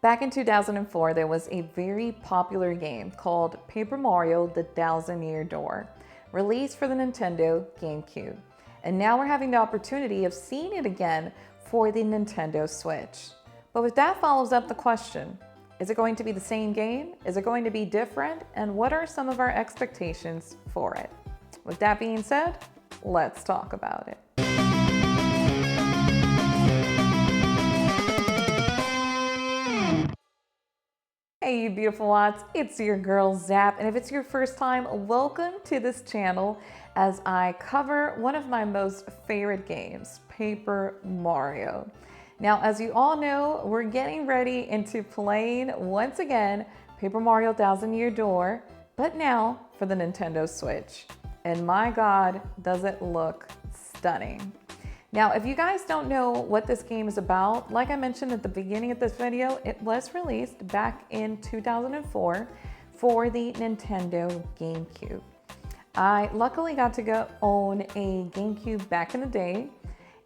Back in 2004, there was a very popular game called Paper Mario: The Thousand-Year Door, released for the Nintendo GameCube. And now we're having the opportunity of seeing it again for the Nintendo Switch. But with that follows up the question, is it going to be the same game? Is it going to be different? And what are some of our expectations for it? With that being said, let's talk about it. Hey, you beautiful lots, it's your girl Zap, and if it's your first time, welcome to this channel as I cover one of my most favorite games, Paper Mario. Now, as you all know, we're getting ready into playing, once again, Paper Mario Thousand-Year Door, but now for the Nintendo Switch. And my God, does it look stunning. Now, if you guys don't know what this game is about, like I mentioned at the beginning of this video, it was released back in 2004 for the Nintendo GameCube. I luckily got to own a GameCube back in the day,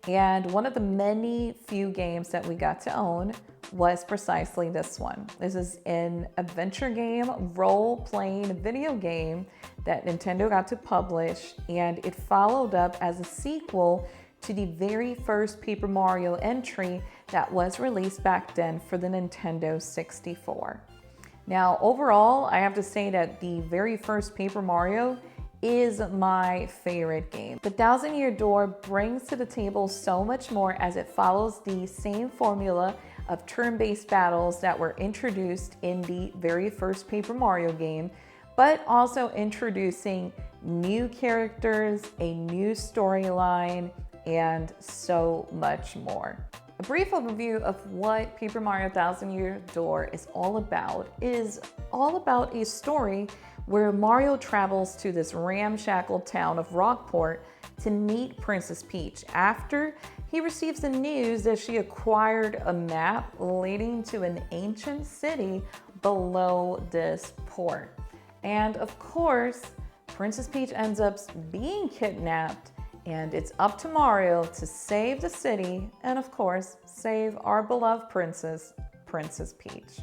and one of the many few games that we got to own was precisely this one. This is an adventure game, role-playing video game that Nintendo got to publish, and it followed up as a sequel to the very first Paper Mario entry that was released back then for the Nintendo 64. Now, overall, I have to say that the very first Paper Mario is my favorite game. The Thousand-Year Door brings to the table so much more as it follows the same formula of turn-based battles that were introduced in the very first Paper Mario game, but also introducing new characters, a new storyline, and so much more. A brief overview of what Paper Mario Thousand-Year Door is all about a story where Mario travels to this ramshackle town of Rockport to meet Princess Peach after he receives the news that she acquired a map leading to an ancient city below this port. And of course, Princess Peach ends up being kidnapped, and it's up to Mario to save the city and, of course, save our beloved princess, Princess Peach.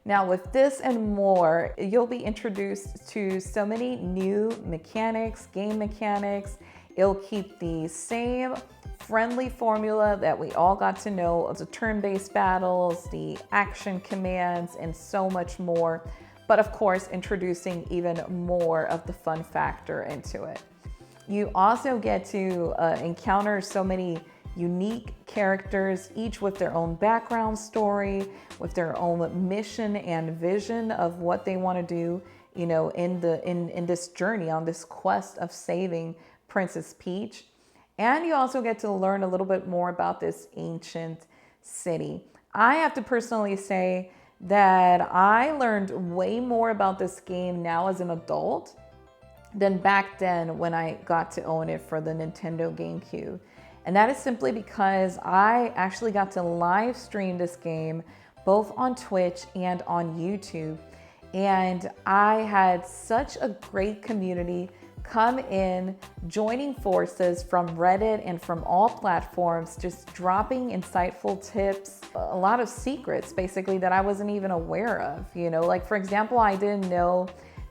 Now, with this and more, you'll be introduced to so many new mechanics, game mechanics. It'll keep the same friendly formula that we all got to know of the turn-based battles, the action commands, and so much more. But of course, introducing even more of the fun factor into it. You also get to encounter so many unique characters, each with their own background story, with their own mission and vision of what they want to do, you know, in this journey, on this quest of saving Princess Peach. And you also get to learn a little bit more about this ancient city. I have to personally say that I learned way more about this game now as an adult than back then when I got to own it for the Nintendo GameCube. And that is simply because I actually got to live stream this game both on Twitch and on YouTube. And I had such a great community come in, joining forces from Reddit and from all platforms, just dropping insightful tips, a lot of secrets basically that I wasn't even aware of. You know, like for example, I didn't know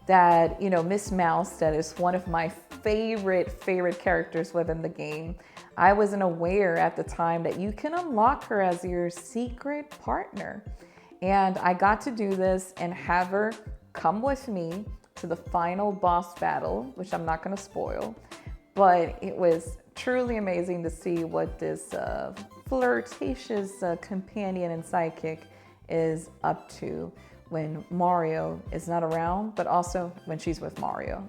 that, you know, Miss Mouse, that is one of my favorite characters within the game. I wasn't aware at the time that you can unlock her as your secret partner. And I got to do this and have her come with me to the final boss battle, which I'm not gonna spoil, but it was truly amazing to see what this flirtatious companion and sidekick is up to when Mario is not around, but also when she's with Mario.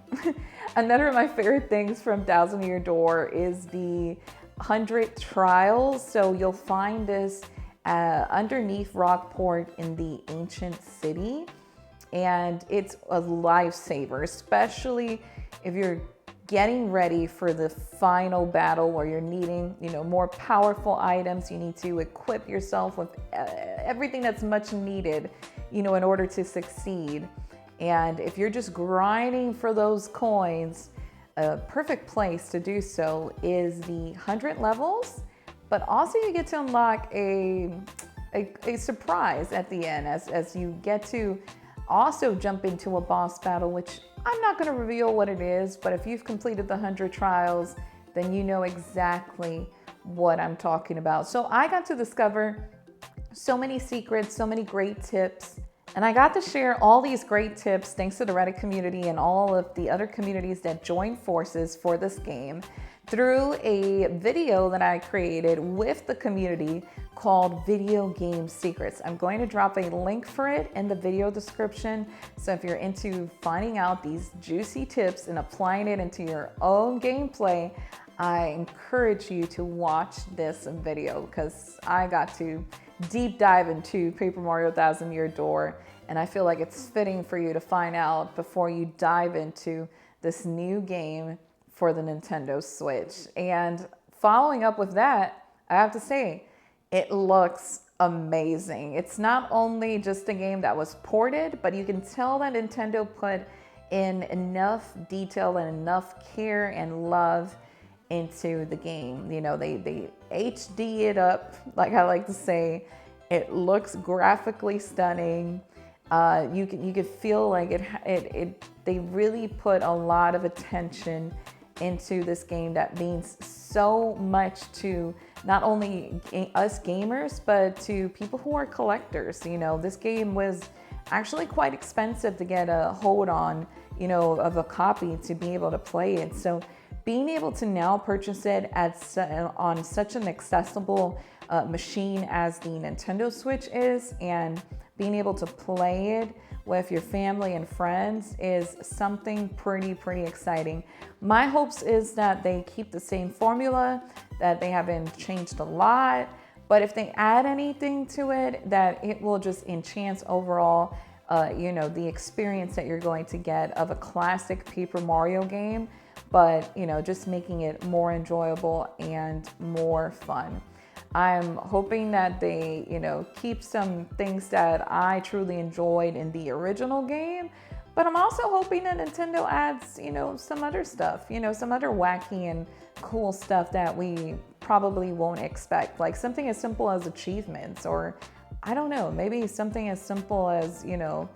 Another of my favorite things from Thousand-Year Door is the 100 trials. So you'll find this underneath Rockport in the ancient city. And it's a lifesaver, especially if you're getting ready for the final battle where you're needing, you know, more powerful items. You need to equip yourself with everything that's much needed, you know, in order to succeed. And if you're just grinding for those coins, a perfect place to do so is the 100 levels, but also you get to unlock a a surprise at the end as you get to also jump into a boss battle, which I'm not going to reveal what it is, but if you've completed the 100 trials, then you know exactly what I'm talking about. So I got to discover so many secrets, so many great tips, and I got to share all these great tips thanks to the Reddit community and all of the other communities that joined forces for this game through a video that I created with the community called Video Game Secrets. I'm going to drop a link for it in the video description. So if you're into finding out these juicy tips and applying it into your own gameplay, I encourage you to watch this video because I got to deep dive into Paper Mario Thousand Year Door, and I feel like it's fitting for you to find out before you dive into this new game for the Nintendo Switch. And following up with that, I have to say, it looks amazing. It's not only just a game that was ported, but you can tell that Nintendo put in enough detail and enough care and love into the game. You know, they HD it up, like I like to say. It looks graphically stunning. You could feel like they really put a lot of attention into this game that means so much to not only us gamers, but to people who are collectors. You know, this game was actually quite expensive to get a hold on, you know, of a copy to be able to play it. So being able to now purchase it on such an accessible machine as the Nintendo Switch is, and being able to play it with your family and friends is something pretty exciting. My hopes is that they keep the same formula, that they haven't changed a lot, but if they add anything to it, that it will just enhance overall, you know, the experience that you're going to get of a classic Paper Mario game, but, you know, just making it more enjoyable and more fun. I'm hoping that they, you know, keep some things that I truly enjoyed in the original game, but I'm also hoping that Nintendo adds, you know, some other stuff, you know, some other wacky and cool stuff that we probably won't expect, like something as simple as achievements, or I don't know, maybe something as simple as, you know,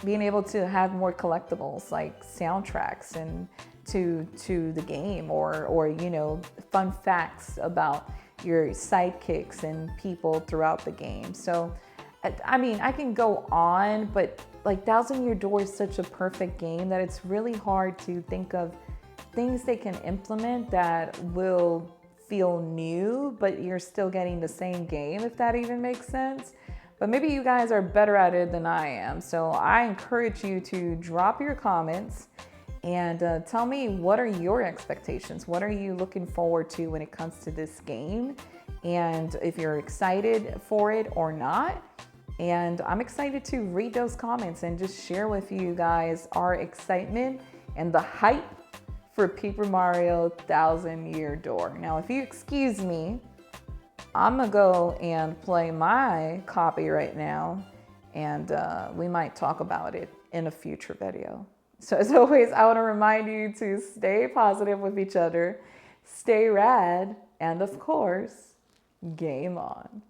being able to have more collectibles like soundtracks and to the game, or you know, fun facts about your sidekicks and people throughout the game. So I mean, I can go on, but like Thousand Year Door is such a perfect game that it's really hard to think of things they can implement that will feel new, but you're still getting the same game, if that even makes sense. But maybe you guys are better at it than I am. So I encourage you to drop your comments and tell me, what are your expectations? What are you looking forward to when it comes to this game? And if you're excited for it or not. And I'm excited to read those comments and just share with you guys our excitement and the hype for Paper Mario Thousand Year Door. Now, if you excuse me, I'm gonna go and play my copy right now, and we might talk about it in a future video. So as always, I want to remind you to stay positive with each other, stay rad, and of course, game on.